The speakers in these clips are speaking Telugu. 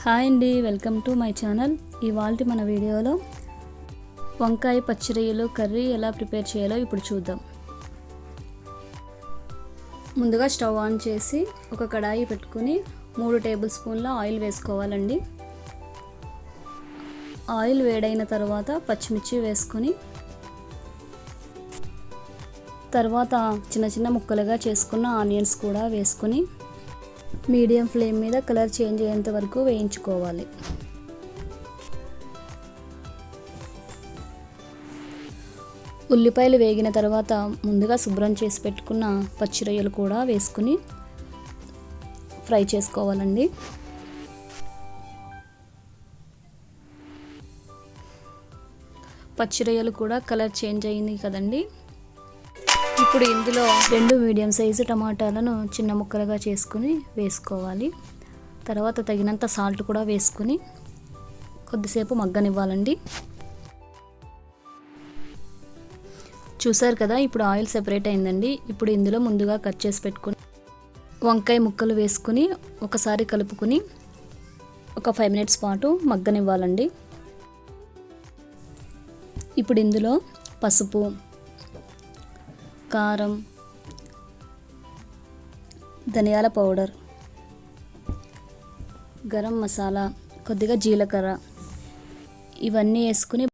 హాయ్ అండి, వెల్కమ్ టు మై ఛానల్. ఇవాల్టి మన వీడియోలో వంకాయ పచ్చి రొయ్యలు కర్రీ ఎలా ప్రిపేర్ చేయాలో ఇప్పుడు చూద్దాం. ముందుగా స్టవ్ ఆన్ చేసి ఒక కడాయి పెట్టుకొని 3 టేబుల్ స్పూన్ల ఆయిల్ వేసుకోవాలండి. ఆయిల్ వేడైన తర్వాత పచ్చిమిర్చి వేసుకొని తర్వాత చిన్న చిన్న ముక్కలుగా చేసుకున్న ఆనియన్స్ కూడా వేసుకొని మీడియం ఫ్లేమ్ మీద కలర్ చేంజ్ అయ్యేంత వరకు వేయించుకోవాలి. ఉల్లిపాయలు వేగిన తర్వాత ముందుగా శుభ్రం చేసి పెట్టుకున్న పచ్చి రొయ్యలు కూడా వేసుకుని ఫ్రై చేసుకోవాలండి. పచ్చి రొయ్యలు కూడా కలర్ చేంజ్ అయింది కదండి. ఇప్పుడు ఇందులో 2 మీడియం సైజు టమాటాలను చిన్న ముక్కలుగా చేసుకుని వేసుకోవాలి. తర్వాత తగినంత సాల్ట్ కూడా వేసుకుని కొద్దిసేపు మగ్గనివ్వాలండి. చూసారు కదా, ఇప్పుడు ఆయిల్ సెపరేట్ అయిందండి. ఇప్పుడు ఇందులో ముందుగా కట్ చేసి పెట్టుకుని వంకాయ ముక్కలు వేసుకుని ఒకసారి కలుపుకుని ఒక 5 మినిట్స్ పాటు మగ్గనివ్వాలండి. ఇప్పుడు ఇందులో పసుపు, కారం, ధనియాల పౌడర్, గరం మసాలా, కొద్దిగా జీలకర్ర ఇవన్నీ వేసుకుని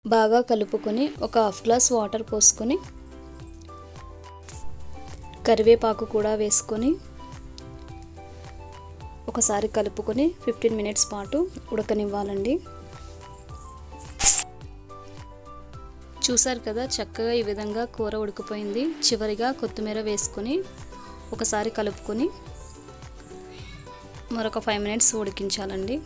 బాగా కలుపుకొని ఒక 1/2 గ్లాస్ వాటర్ పోసుకొని కరివేపాకు కూడా వేసుకొని ఒకసారి కలుపుకొని 15 మినిట్స్ పాటు ఉడకనివ్వాలండి. చూసారు కదా, చక్కగా ఈ విధంగా కూర ఉడికిపోయింది. చివరిగా కొత్తిమీర వేసుకొని ఒకసారి కలుపుకొని మరొక 5 మినిట్స్ ఉడికించాలండి.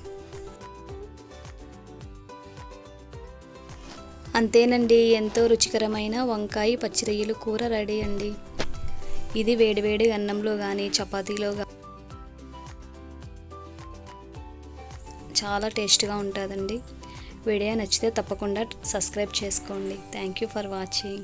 అంతేనండి, ఎంతో రుచికరమైన వంకాయ పచ్చి రొయ్యలు కూర రెడీ అండి. ఇది వేడివేడి అన్నంలో కానీ చపాతీలో కానీ చాలా టేస్ట్గా ఉంటుందండి. వీడియో నచ్చితే తప్పకుండా సబ్స్క్రైబ్ చేసుకోండి. Thank you for watching.